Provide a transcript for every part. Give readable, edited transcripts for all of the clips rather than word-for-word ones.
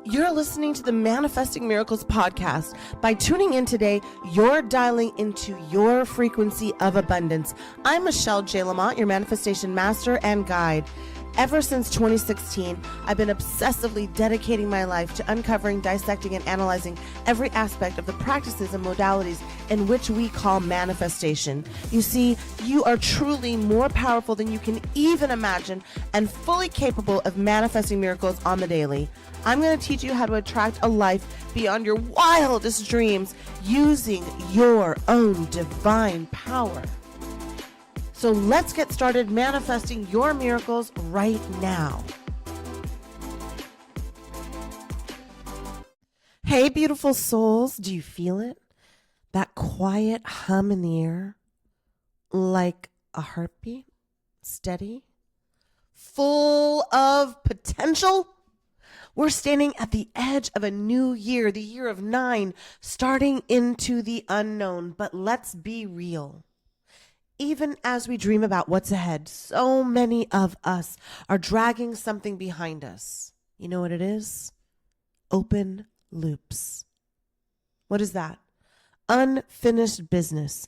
You're listening to the Manifesting Miracles podcast. By tuning in today, you're dialing into your frequency of abundance. I'm Michelle J. Lamont, your manifestation master and guide. Ever since 2016, I've been obsessively dedicating my life to uncovering, dissecting, and analyzing every aspect of the practices and modalities in which we call manifestation. You see, you are truly more powerful than you can even imagine and fully capable of manifesting miracles on the daily. I'm going to teach you how to attract a life beyond your wildest dreams using your own divine power. So let's get started manifesting your miracles right now. Hey, beautiful souls. Do you feel it? That quiet hum in the air? Like a heartbeat? Steady? Full of potential? We're standing at the edge of a new year, the year of 9, starting into the unknown. But let's be real. Even as we dream about what's ahead, so many of us are dragging something behind us. You know what it is? Open loops. What is that? Unfinished business.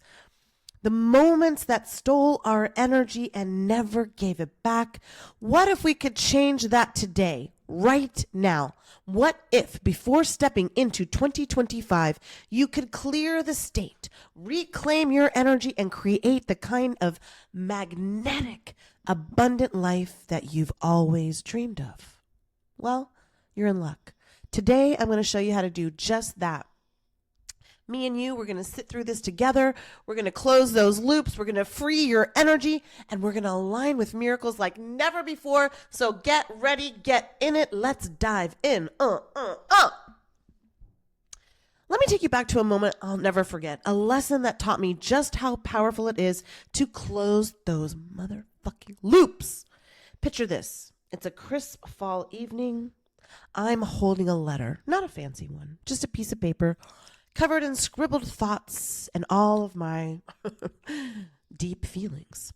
The moments that stole our energy and never gave it back. What if we could change that today, right now? What if, before stepping into 2025, you could clear the state, reclaim your energy, and create the kind of magnetic, abundant life that you've always dreamed of? Well, you're in luck. Today, I'm going to show you how to do just that. Me and you, we're going to sit through this together. We're going to close those loops. We're going to free your energy, and we're going to align with miracles like never before. So get ready, get in it. Let's dive in. Let me take you back to a moment I'll never forget. A lesson that taught me just how powerful it is to close those motherfucking loops. Picture this. It's a crisp fall evening. I'm holding a letter, not a fancy one, just a piece of paper covered in scribbled thoughts and all of my deep feelings.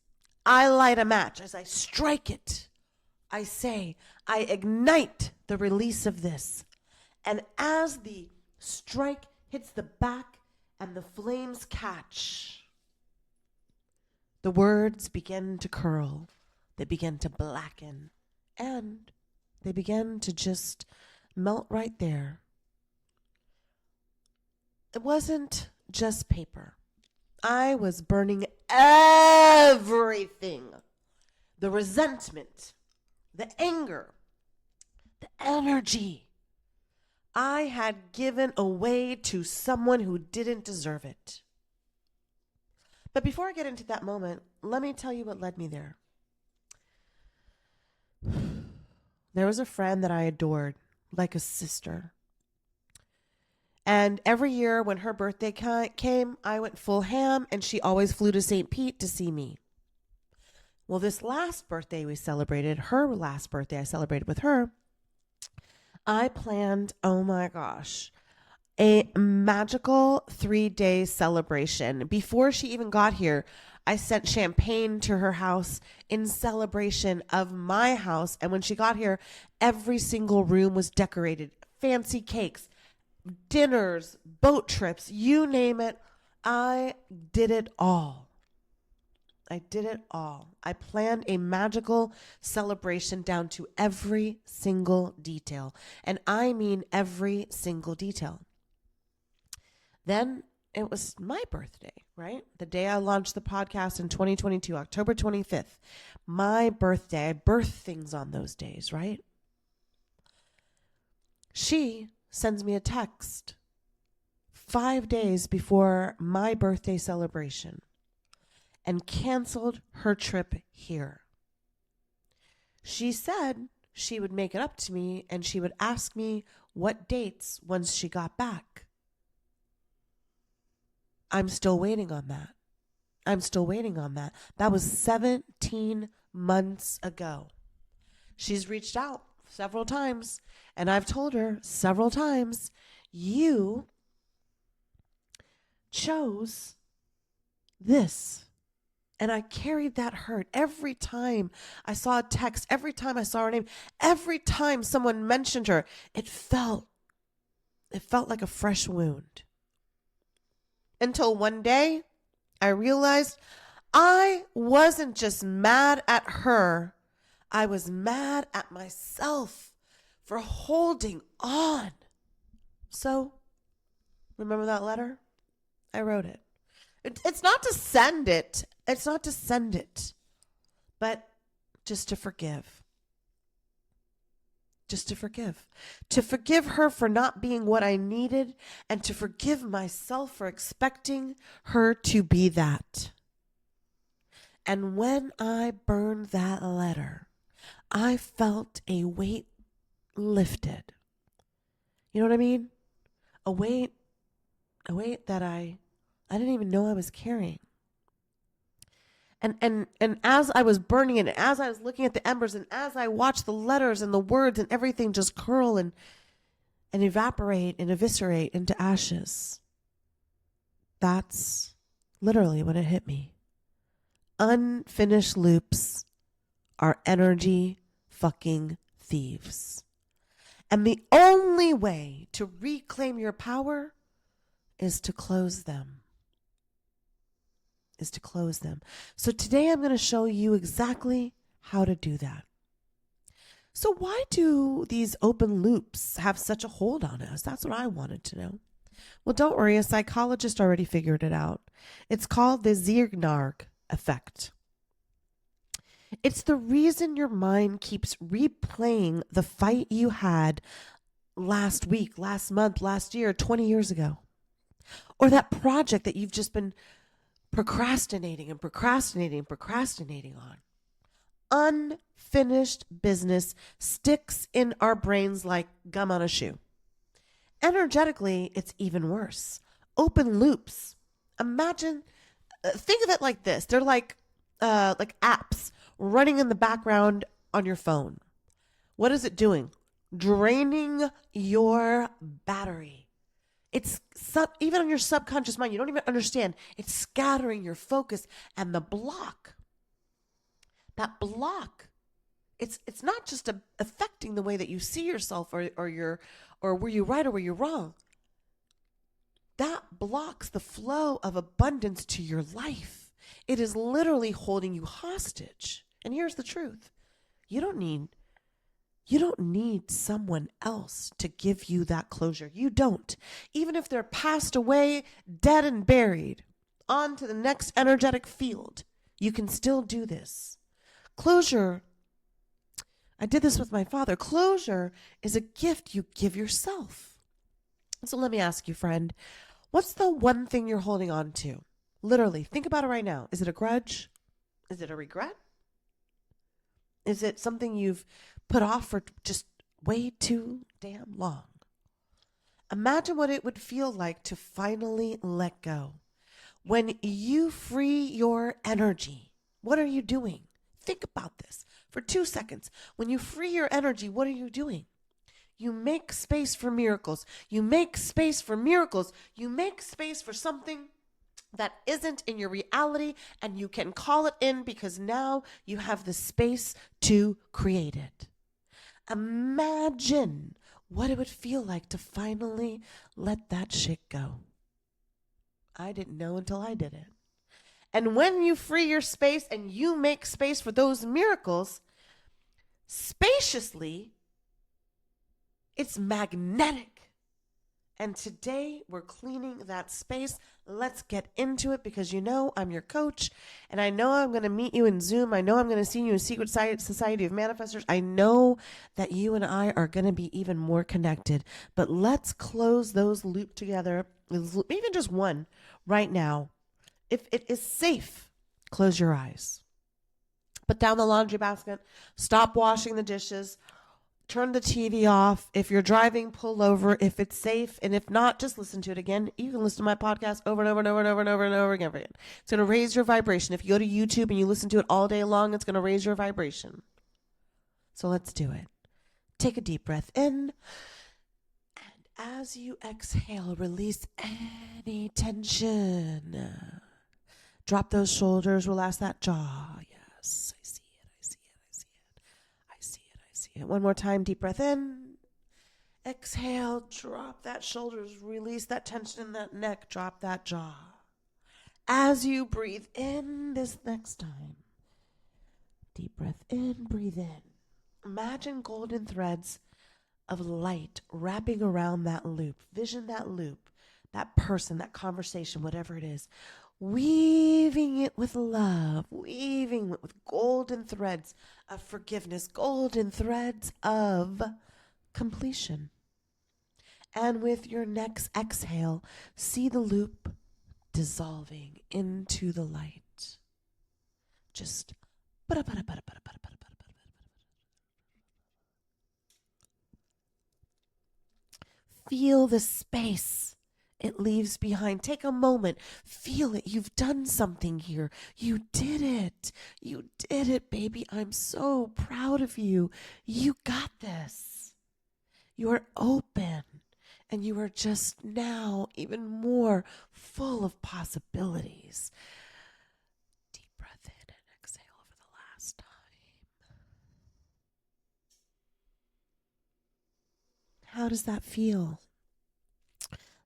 I light a match. As I strike it, I say, I ignite the release of this. And as the strike hits the back and the flames catch, the words begin to curl. They begin to blacken. And they begin to just melt right there. It wasn't just paper. I was burning everything. The resentment, the anger, the energy I had given away to someone who didn't deserve it. But before I get into that moment, let me tell you what led me there. There was a friend that I adored, like a sister. And every year when her birthday came, I went full ham, and she always flew to St. Pete to see me. Well, this last birthday we celebrated, her last birthday I celebrated with her, I planned, oh my gosh, a magical 3-day celebration. Before she even got here, I sent champagne to her house in celebration of my house. And when she got here, every single room was decorated, fancy cakes, dinners, boat trips, you name it. I did it all. I did it all. I planned a magical celebration down to every single detail. And I mean every single detail. Then it was my birthday, right? The day I launched the podcast in 2022, October 25th. My birthday. I birth things on those days, right? She sends me a text 5 days before my birthday celebration and canceled her trip here. She said she would make it up to me and she would ask me what dates once she got back. I'm still waiting on that. That was 17 months ago. She's reached out several times, and I've told her several times, you chose this. And I carried that hurt every time I saw a text, every time I saw her name, every time someone mentioned her. It felt like a fresh wound. Until one day I realized I wasn't just mad at her. I was mad at myself for holding on. So, remember that letter? I wrote it. It's not to send it. It's not to send it, but just to forgive. Just to forgive. To forgive her for not being what I needed, and to forgive myself for expecting her to be that. And when I burned that letter, I felt a weight lifted. You know what I mean? A weight that I didn't even know I was carrying. And as I was burning it, and as I was looking at the embers, and as I watched the letters and the words and everything just curl and evaporate and eviscerate into ashes, that's literally when it hit me. Unfinished loops are energy fucking thieves. And the only way to reclaim your power is to close them. So today I'm going to show you exactly how to do that. So why do these open loops have such a hold on us? That's what I wanted to know. Well, don't worry, a psychologist already figured it out. It's called the Zeigarnik effect. It's the reason your mind keeps replaying the fight you had last week, last month, last year, 20 years ago. Or that project that you've just been procrastinating on. Unfinished business sticks in our brains like gum on a shoe. Energetically, it's even worse. Open loops. Imagine, think of it like this. They're like apps running in the background on your phone. What is it doing? Draining your battery. It's even on your subconscious mind. You don't even understand. It's scattering your focus, and the block. That block. It's not just affecting the way that you see yourself or were you right or were you wrong. That blocks the flow of abundance to your life. It is literally holding you hostage. And here's the truth. You don't need someone else to give you that closure. You don't. Even if they're passed away, dead and buried, on to the next energetic field, you can still do this. Closure, I did this with my father. Closure is a gift you give yourself. So let me ask you, friend, what's the one thing you're holding on to? Literally, think about it right now. Is it a grudge? Is it a regret? Is it something you've put off for just way too damn long? Imagine what it would feel like to finally let go. When you free your energy, what are you doing? Think about this for 2 seconds. When you free your energy, what are you doing? You make space for miracles. You make space for miracles. You make space for something that isn't in your reality, and you can call it in because now you have the space to create it. Imagine what it would feel like to finally let that shit go. I didn't know until I did it. And when you free your space and you make space for those miracles, spaciously, it's magnetic. And today we're cleaning that space. Let's get into it because you know I'm your coach, and I know I'm going to meet you in Zoom. I know I'm going to see you in Secret Society of Manifestors. I know that you and I are going to be even more connected. But let's close those loops together, even just one right now. If it is safe, close your eyes. Put down the laundry basket. Stop washing the dishes. Turn the TV off. If you're driving, pull over. If it's safe, and if not, just listen to it again. You can listen to my podcast over and over and over and over and over and over again. It's going to raise your vibration. If you go to YouTube and you listen to it all day long, it's going to raise your vibration. So let's do it. Take a deep breath in. And as you exhale, release any tension. Drop those shoulders, relax that jaw. Yes, I see it, I see it, I see it. I see it, I see it. One more time, deep breath in. Exhale, drop that shoulders, release that tension in that neck, drop that jaw. As you breathe in this next time, deep breath in, breathe in. Imagine golden threads of light wrapping around that loop. Vision that loop, that person, that conversation, whatever it is. Weaving it with love, weaving it with golden threads of forgiveness, golden threads of completion. And with your next exhale, see the loop dissolving into the light. Just feel the space it leaves behind. Take a moment. Feel it. You've done something here. You did it. You did it, baby. I'm so proud of you. You got this. You are open. And you are just now even more full of possibilities. Deep breath in and exhale for the last time. How does that feel?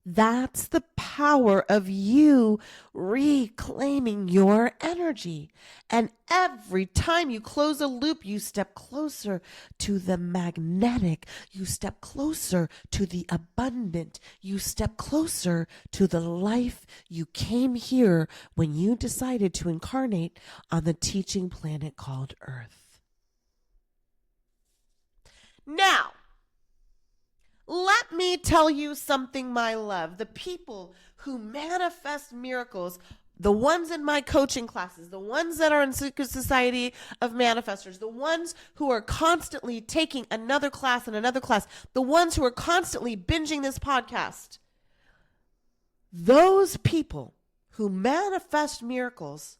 That's the power of you reclaiming your energy. And every time you close a loop, you step closer to the magnetic. You step closer to the abundant. You step closer to the life you came here when you decided to incarnate on the teaching planet called Earth. Now, let me tell you something, my love. The people who manifest miracles, the ones in my coaching classes, the ones that are in Secret Society of Manifestors, the ones who are constantly taking another class and another class, the ones who are constantly binging this podcast, those people who manifest miracles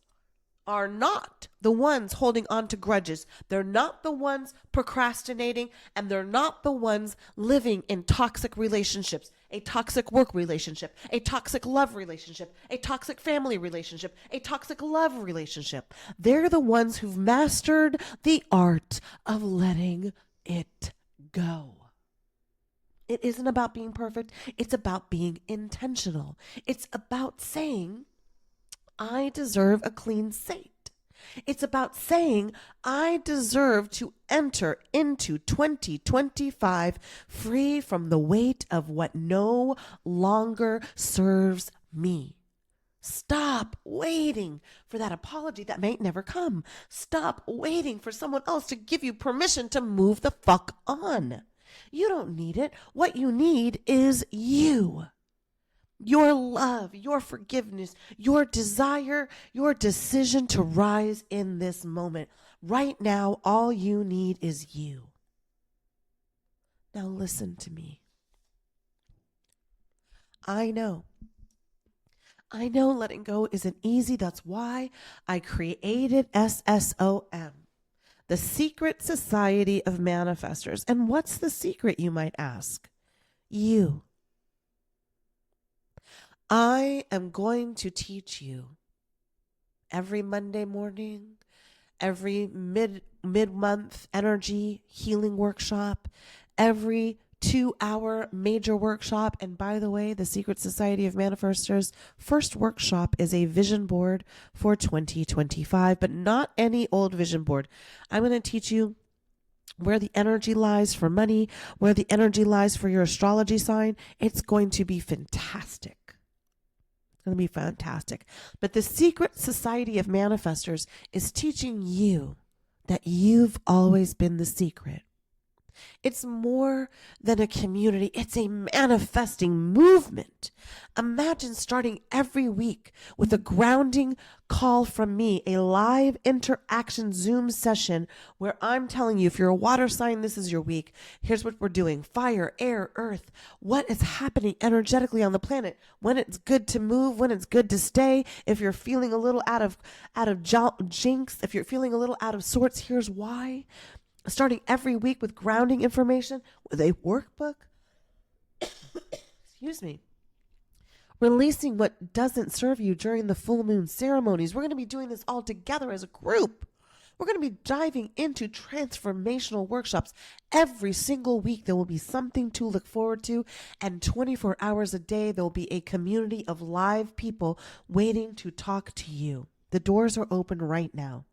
are not the ones holding on to grudges. They're not the ones procrastinating, and they're not the ones living in toxic relationships, a toxic work relationship, a toxic love relationship, a toxic family relationship, a toxic love relationship. They're the ones who've mastered the art of letting it go. It isn't about being perfect. It's about being intentional. It's about saying, I deserve a clean slate. It's about saying, I deserve to enter into 2025 free from the weight of what no longer serves me. Stop waiting for that apology that may never come. Stop waiting for someone else to give you permission to move the fuck on. You don't need it. What you need is you. Your love, your forgiveness, your desire, your decision to rise in this moment. Right now, all you need is you. Now listen to me. I know letting go isn't easy. That's why I created SSOM, the Secret Society of Manifestors. And what's the secret, you might ask? You. I am going to teach you every Monday morning, every mid-month energy healing workshop, every 2-hour major workshop. And by the way, the Secret Society of Manifestors first workshop is a vision board for 2025, but not any old vision board. I'm going to teach you where the energy lies for money, where the energy lies for your astrology sign. It's going to be fantastic. Going to be fantastic. But the Secret Society of Manifestors is teaching you that you've always been the secret. It's more than a community. It's a manifesting movement. Imagine starting every week with a grounding call from me, a live interaction Zoom session where I'm telling you, if you're a water sign, this is your week. Here's what we're doing. Fire, air, earth. What is happening energetically on the planet? When it's good to move, when it's good to stay. If you're feeling a little out of jinx, if you're feeling a little out of sorts, here's why. Starting every week with grounding information, with a workbook, excuse me, releasing what doesn't serve you during the full moon ceremonies. We're going to be doing this all together as a group. We're going to be diving into transformational workshops every single week. There will be something to look forward to, and 24 hours a day, there will be a community of live people waiting to talk to you. The doors are open right now.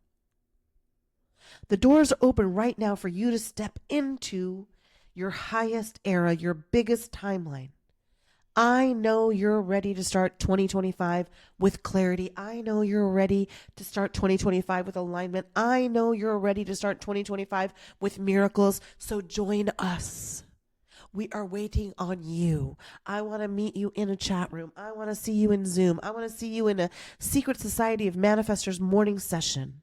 The doors are open right now for you to step into your highest era, your biggest timeline. I know you're ready to start 2025 with clarity. I know you're ready to start 2025 with alignment. I know you're ready to start 2025 with miracles. So join us. We are waiting on you. I want to meet you in a chat room. I want to see you in Zoom. I want to see you in a Secret Society of Manifestors morning session.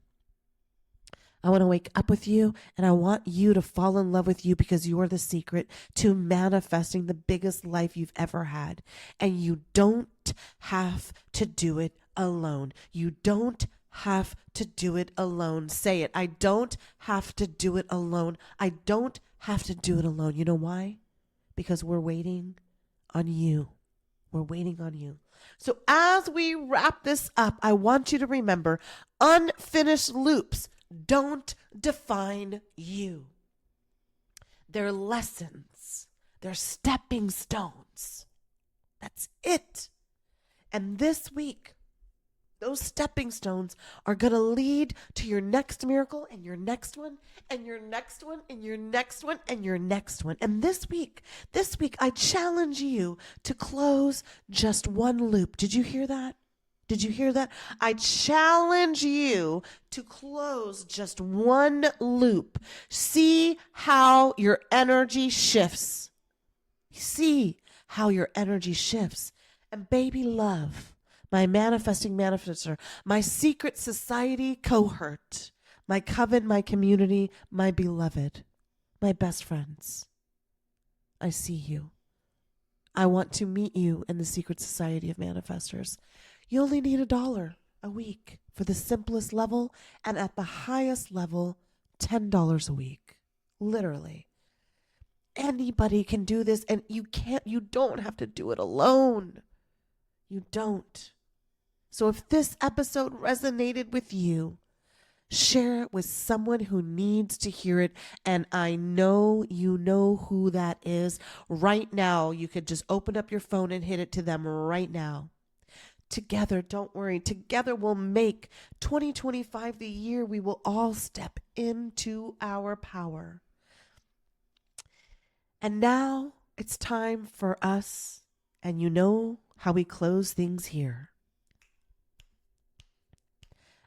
I want to wake up with you, and I want you to fall in love with you because you are the secret to manifesting the biggest life you've ever had. And you don't have to do it alone. You don't have to do it alone. Say it. I don't have to do it alone. I don't have to do it alone. You know why? Because we're waiting on you. We're waiting on you. So as we wrap this up, I want you to remember, unfinished loops don't define you. They're lessons. They're stepping stones. That's it. And this week, those stepping stones are going to lead to your next miracle and your next one and your next one and your next one and your next one. And this week, I challenge you to close just one loop. Did you hear that? Did you hear that? I challenge you to close just one loop. See how your energy shifts. See how your energy shifts. And baby love, my manifesting manifestor, my secret society cohort, my coven, my community, my beloved, my best friends, I see you. I want to meet you in the secret society of manifestors. You only need $1 a week for the simplest level, and at the highest level, $10 a week. Literally. Anybody can do this, and you don't have to do it alone. You don't. So if this episode resonated with you, share it with someone who needs to hear it. And I know you know who that is. Right now, you could just open up your phone and hit it to them right now. Together, don't worry, together we'll make 2025 the year we will all step into our power. And now it's time for us, and you know how we close things here.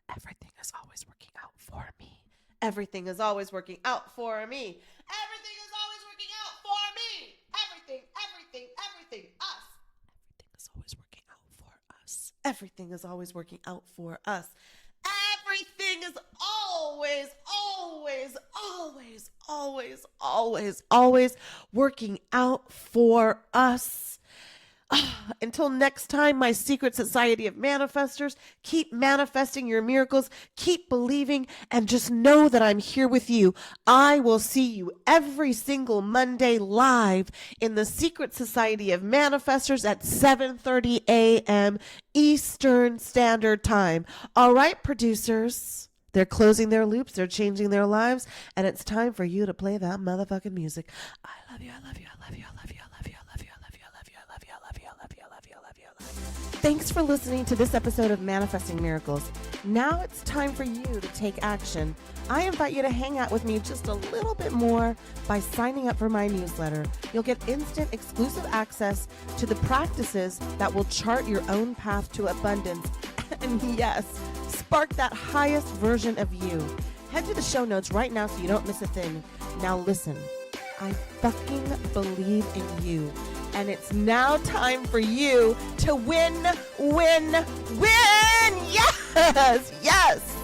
Everything is always working out for me. Everything is always working out for me. Everything is always working out for me. Everything, us. Everything is always working out for us. Everything is always working out for us. Everything is always working out for us. Until next time, my secret society of manifestors, keep manifesting your miracles, keep believing, and just know that I'm here with you. I will see you every single Monday live in the secret society of manifestors at 7:30 a.m. Eastern Standard Time. All right, producers. They're closing their loops, they're changing their lives, and it's time for you to play that motherfucking music. I love you, I love you, I love you, I love you, I love you, I love you, I love you, I love you, I love you, I love you, I love you, I love you, I love you, I love you. Thanks for listening to this episode of Manifesting Miracles. Now it's time for you to take action. I invite you to hang out with me just a little bit more by signing up for my newsletter. You'll get instant exclusive access to the practices that will chart your own path to abundance. And yes, spark that highest version of you. Head to the show notes right now so you don't miss a thing. Now listen, I fucking believe in you. And it's now time for you to win, win, win! Yes! Yes!